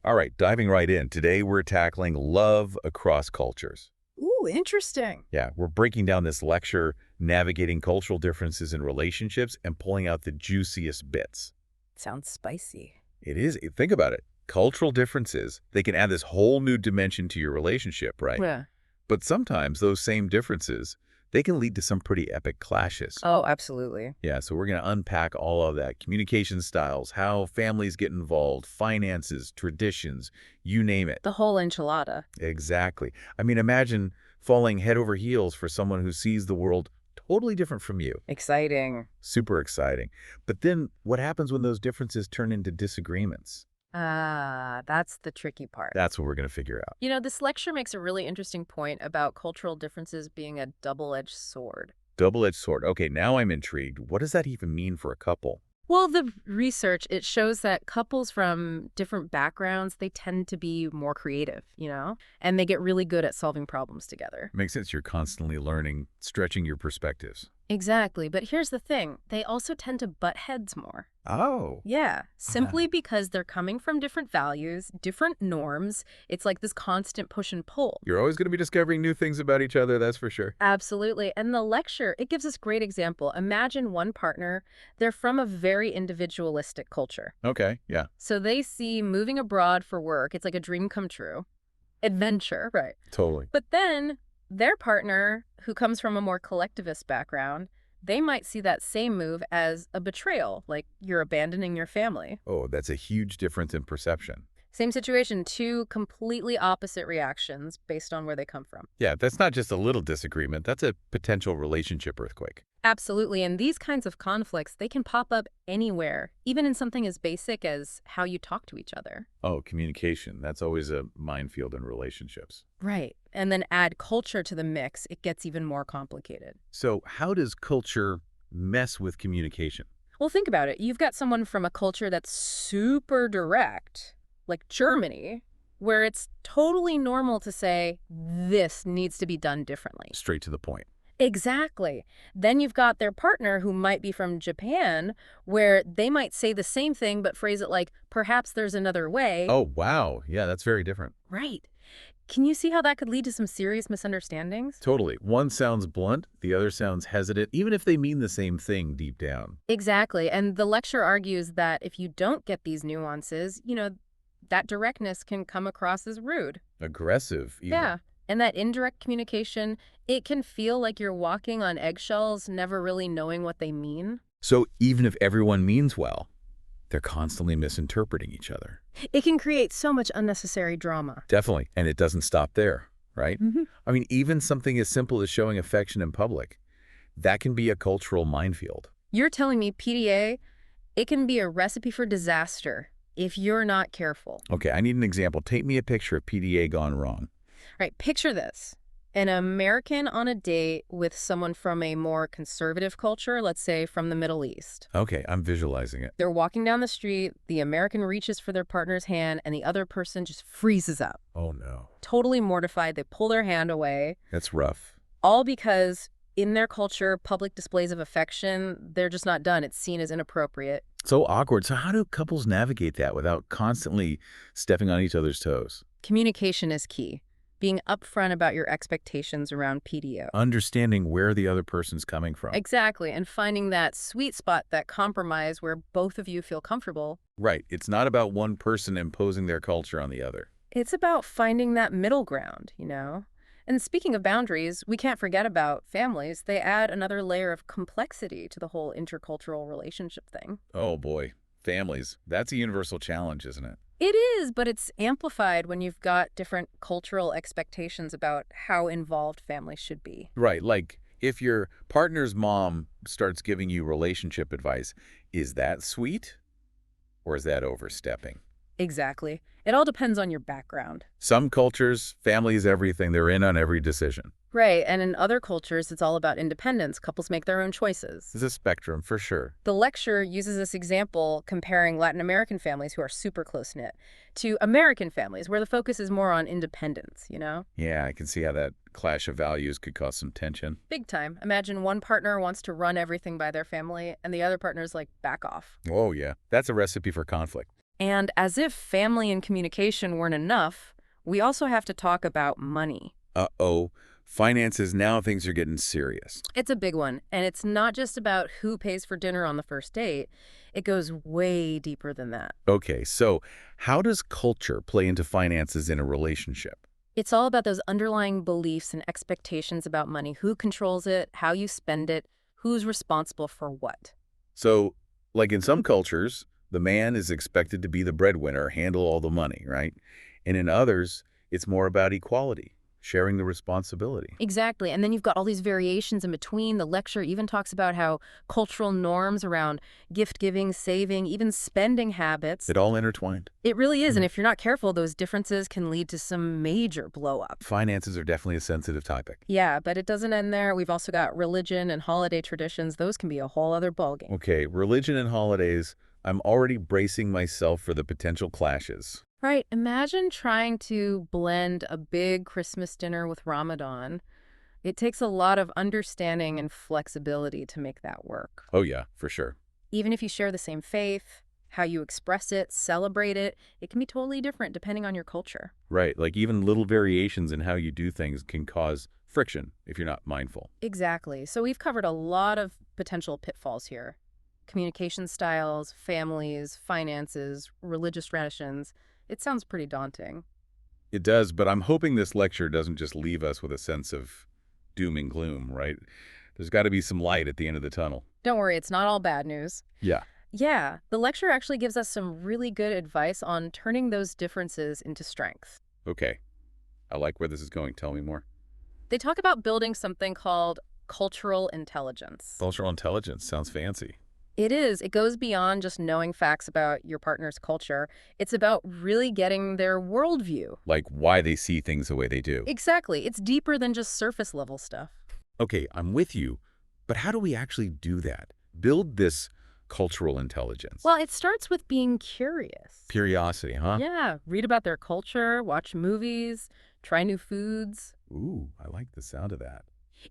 All right, diving right in. Today we're tackling love across cultures. Ooh, interesting. Yeah, we're breaking down this lecture, navigating cultural differences in relationships and pulling out the juiciest bits. Sounds spicy. It is, think about it. Cultural differences, they can add this whole new dimension to your relationship, right? Yeah. But sometimes those same differences, they can lead to some pretty epic clashes. Oh, absolutely. Yeah, so we're going to unpack all of that. Communication styles, how families get involved, finances, traditions, you name it. The whole enchilada. Exactly. I mean, imagine falling head over heels for someone who sees the world totally different from you. Exciting. Super exciting. But then what happens when those differences turn into disagreements? Ah, that's the tricky part. That's what we're going to figure out. This lecture makes a really interesting point about cultural differences being a double-edged sword. Double-edged sword. Okay, now I'm intrigued. What does that even mean for a couple? Well, the research, it shows that couples from different backgrounds, they tend to be more creative, and they get really good at solving problems together. Makes sense. You're constantly learning, stretching your perspectives. Exactly. But here's the thing. They also tend to butt heads more. Oh. Yeah, simply because they're coming from different values, different norms. It's like this constant push and pull. You're always going to be discovering new things about each other, that's for sure. Absolutely. And the lecture, it gives us great example. Imagine one partner, they're from a very individualistic culture. Okay, yeah, So they see moving abroad for work, it's like a dream come true. Adventure, right? totally. But then their partner, who comes from a more collectivist background, they might see that same move as a betrayal, like you're abandoning your family. Oh, that's a huge difference in perception. Same situation, two completely opposite reactions based on where they come from. Yeah, that's not just a little disagreement. That's a potential relationship earthquake. Absolutely, and these kinds of conflicts, they can pop up anywhere, even in something as basic as how you talk to each other. Oh, communication. That's always a minefield in relationships. Right. And then add culture to the mix, it gets even more complicated. So how does culture mess with communication? Well, think about it. You've got someone from a culture that's super direct, like Germany, where it's totally normal to say, this needs to be done differently. Straight to the point. Exactly. Then you've got their partner who might be from Japan, where they might say the same thing but phrase it like, perhaps there's another way. Oh, wow. Yeah, that's very different. Right. Can you see how that could lead to some serious misunderstandings? Totally. One sounds blunt, the other sounds hesitant, even if they mean the same thing deep down. Exactly. And the lecture argues that if you don't get these nuances, that directness can come across as rude. Aggressive, even. Yeah. And that indirect communication, it can feel like you're walking on eggshells, never really knowing what they mean. So even if everyone means well, they're constantly misinterpreting each other. It can create so much unnecessary drama. Definitely. And it doesn't stop there, right? Mm-hmm. I mean, even something as simple as showing affection in public, that can be a cultural minefield. You're telling me PDA, it can be a recipe for disaster if you're not careful. Okay, I need an example. Take me a picture of PDA gone wrong. Right, picture this. An American on a date with someone from a more conservative culture, let's say from the Middle East. Okay, I'm visualizing it. They're walking down the street, the American reaches for their partner's hand, and the other person just freezes up. Oh, no. Totally mortified, they pull their hand away. That's rough. All because in their culture, public displays of affection, they're just not done. It's seen as inappropriate. So awkward. So how do couples navigate that without constantly stepping on each other's toes? Communication is key. Being upfront about your expectations around PDO. Understanding where the other person's coming from. Exactly, and finding that sweet spot, that compromise where both of you feel comfortable. Right. It's not about one person imposing their culture on the other. It's about finding that middle ground, And speaking of boundaries, we can't forget about families. They add another layer of complexity to the whole intercultural relationship thing. Oh, boy. Families. That's a universal challenge, isn't it? It is, but it's amplified when you've got different cultural expectations about how involved families should be. Right. Like, if your partner's mom starts giving you relationship advice, is that sweet or is that overstepping? Exactly. It all depends on your background. Some cultures, family is everything. They're in on every decision. Right, and in other cultures, it's all about independence. Couples make their own choices. It's a spectrum, for sure. The lecture uses this example comparing Latin American families who are super close-knit to American families where the focus is more on independence, Yeah, I can see how that clash of values could cause some tension. Big time. Imagine one partner wants to run everything by their family and the other partner's like, back off. Oh, yeah. That's a recipe for conflict. And as if family and communication weren't enough, we also have to talk about money. Uh-oh. Finances, now things are getting serious. It's a big one, and it's not just about who pays for dinner on the first date. It goes way deeper than that. Okay, so how does culture play into finances in a relationship? It's all about those underlying beliefs and expectations about money, who controls it, how you spend it, who's responsible for what. So, like in some cultures, the man is expected to be the breadwinner, handle all the money, right? And in others, it's more about equality, sharing the responsibility. Exactly. And then you've got all these variations in between. The lecture even talks about how cultural norms around gift giving, saving, even spending habits. It all intertwined. It really is. And Mhm. if you're not careful, those differences can lead to some major blow up. Finances are definitely a sensitive topic. Yeah, but it doesn't end there. We've also got religion and holiday traditions. Those can be a whole other ballgame. Okay, religion and holidays, I'm already bracing myself for the potential clashes. Right. Imagine trying to blend a big Christmas dinner with Ramadan. It takes a lot of understanding and flexibility to make that work. Oh yeah, for sure. Even if you share the same faith, how you express it, celebrate it, it can be totally different depending on your culture. Right, like even little variations in how you do things can cause friction if you're not mindful. Exactly. So we've covered a lot of potential pitfalls here. Communication styles, families, finances, religious traditions. It sounds pretty daunting. It does, but I'm hoping this lecture doesn't just leave us with a sense of doom and gloom, right? There's got to be some light at the end of the tunnel. Don't worry, it's not all bad news. Yeah. Yeah, the lecture actually gives us some really good advice on turning those differences into strength. Okay. I like where this is going. Tell me more. They talk about building something called cultural intelligence. Cultural intelligence sounds fancy. It is. It goes beyond just knowing facts about your partner's culture. It's about really getting their worldview. Like why they see things the way they do. Exactly. It's deeper than just surface level stuff. Okay, I'm with you, but how do we actually do that? Build this cultural intelligence. Well, it starts with being curious. Curiosity, huh? Yeah, read about their culture, watch movies, try new foods, Ooh, I like the sound of that.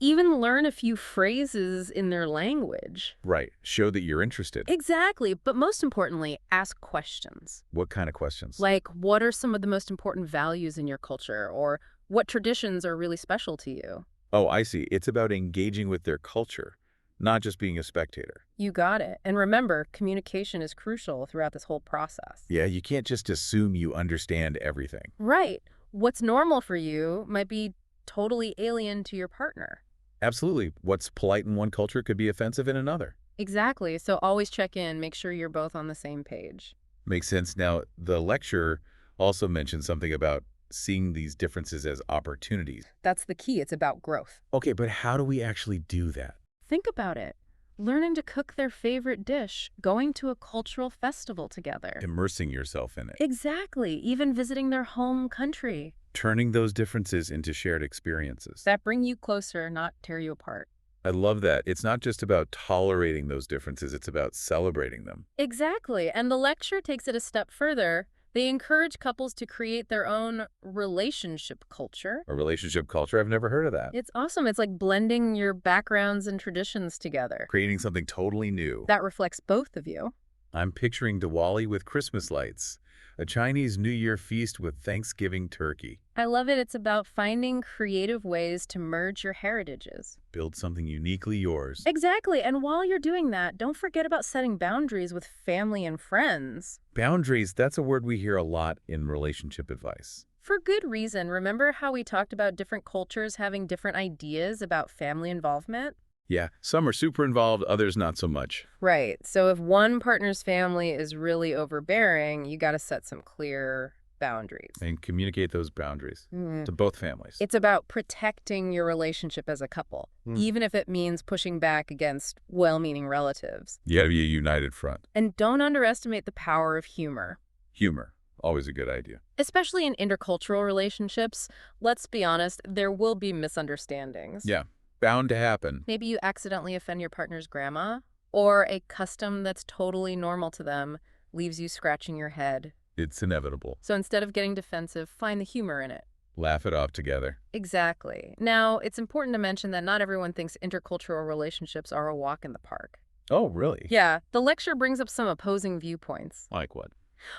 even learn a few phrases in their language. Right. Show that you're interested. Exactly, but most importantly, ask questions. What kind of questions? Like, what are some of the most important values in your culture? Or what traditions are really special to you? Oh, I see. It's about engaging with their culture, not just being a spectator. You got it. And remember, communication is crucial throughout this whole process. Yeah, you can't just assume you understand everything. Right. What's normal for you might be totally alien to your partner. Absolutely. What's polite in one culture could be offensive in another. Exactly. So always check in, make sure you're both on the same page. Makes sense. Now, the lecture also mentioned something about seeing these differences as opportunities. That's the key. It's about growth. Okay, but how do we actually do that? Think about it. Learning to cook their favorite dish, going to a cultural festival together. Immersing yourself in it. Exactly. Even visiting their home country. Turning those differences into shared experiences. That bring you closer, not tear you apart. I love that. It's not just about tolerating those differences, it's about celebrating them. Exactly. And the lecture takes it a step further. They encourage couples to create their own relationship culture. A relationship culture? I've never heard of that. It's awesome. It's like blending your backgrounds and traditions together. Creating something totally new. That reflects both of you. I'm picturing Diwali with Christmas lights, a Chinese New Year feast with Thanksgiving turkey. I love it. It's about finding creative ways to merge your heritages. Build something uniquely yours. Exactly. And while you're doing that, don't forget about setting boundaries with family and friends. Boundaries, that's a word we hear a lot in relationship advice. For good reason. Remember how we talked about different cultures having different ideas about family involvement? Yeah, some are super involved, others not so much. Right. So if one partner's family is really overbearing, you got to set some clear boundaries. And communicate those boundaries Mm. to both families. It's about protecting your relationship as a couple, even if it means pushing back against well-meaning relatives. You gotta be a united front. And don't underestimate the power of humor. Humor, always a good idea. Especially in intercultural relationships, let's be honest, there will be misunderstandings. Yeah, bound to happen. Maybe you accidentally offend your partner's grandma, or a custom that's totally normal to them leaves you scratching your head. It's inevitable. So instead of getting defensive, find the humor in it. Laugh it off together. Exactly. Now, it's important to mention that not everyone thinks intercultural relationships are a walk in the park. Oh, really? Yeah, the lecture brings up some opposing viewpoints. Like what?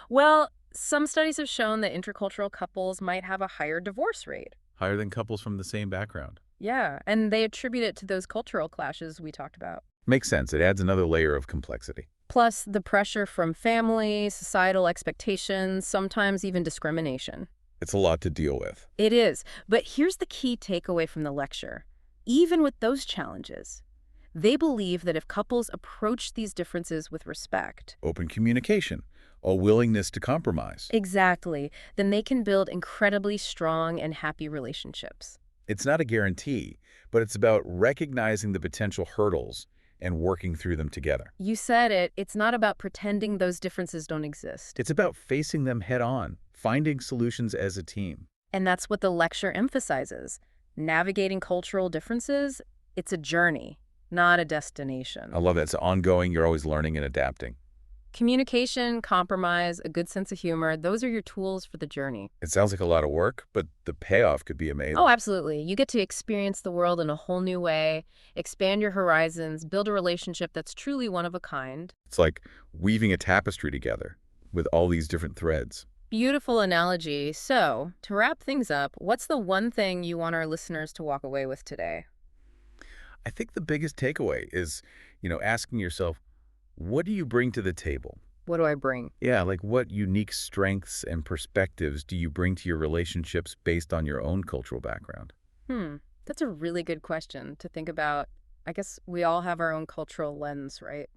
Well, some studies have shown that intercultural couples might have a higher divorce rate. Higher than couples from the same background. Yeah, and they attribute it to those cultural clashes we talked about. Makes sense. It adds another layer of complexity. Plus, the pressure from family, societal expectations, sometimes even discrimination. It's a lot to deal with. It is. But here's the key takeaway from the lecture. Even with those challenges, they believe that if couples approach these differences with respect, Open communication, a willingness to compromise. exactly, then they can build incredibly strong and happy relationships. It's not a guarantee, but it's about recognizing the potential hurdles and working through them together. You said it, it's not about pretending those differences don't exist. It's about facing them head on, finding solutions as a team. And that's what the lecture emphasizes. Navigating cultural differences, it's a journey, not a destination. I love that. It's ongoing. You're always learning and adapting. Communication, compromise, a good sense of humor, those are your tools for the journey. It sounds like a lot of work, but the payoff could be amazing. Oh, absolutely. You get to experience the world in a whole new way, expand your horizons, build a relationship that's truly one of a kind. It's like weaving a tapestry together with all these different threads. Beautiful analogy. So, to wrap things up, what's the one thing you want our listeners to walk away with today? I think the biggest takeaway is, asking yourself, what do you bring to the table? What do I bring? Yeah, like what unique strengths and perspectives do you bring to your relationships based on your own cultural background? That's a really good question to think about. I guess we all have our own cultural lens, right?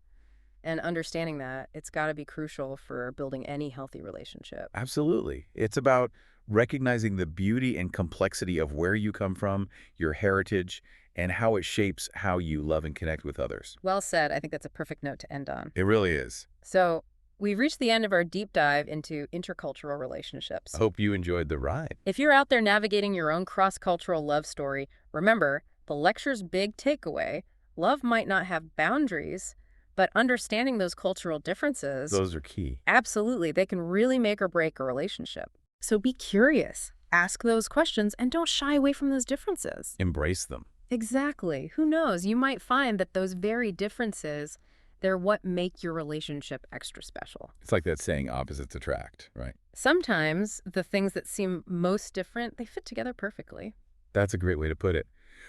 And understanding that, it's got to be crucial for building any healthy relationship. Absolutely. It's about recognizing the beauty and complexity of where you come from, your heritage, and how it shapes how you love and connect with others. Well said. I think that's a perfect note to end on. It really is. So, we've reached the end of our deep dive into intercultural relationships. I hope you enjoyed the ride. If you're out there navigating your own cross-cultural love story, remember, the lecture's big takeaway, love might not have boundaries, but understanding those cultural differences, Those are key. absolutely, they can really make or break a relationship. So be curious, ask those questions, and don't shy away from those differences. Embrace them. Exactly. Who knows? You might find that those very differences, they're what make your relationship extra special. It's like that saying, opposites attract, right? Sometimes the things that seem most different, they fit together perfectly. That's a great way to put it.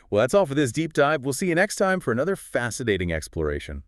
Well, that's all for this deep dive. We'll see you next time for another fascinating exploration.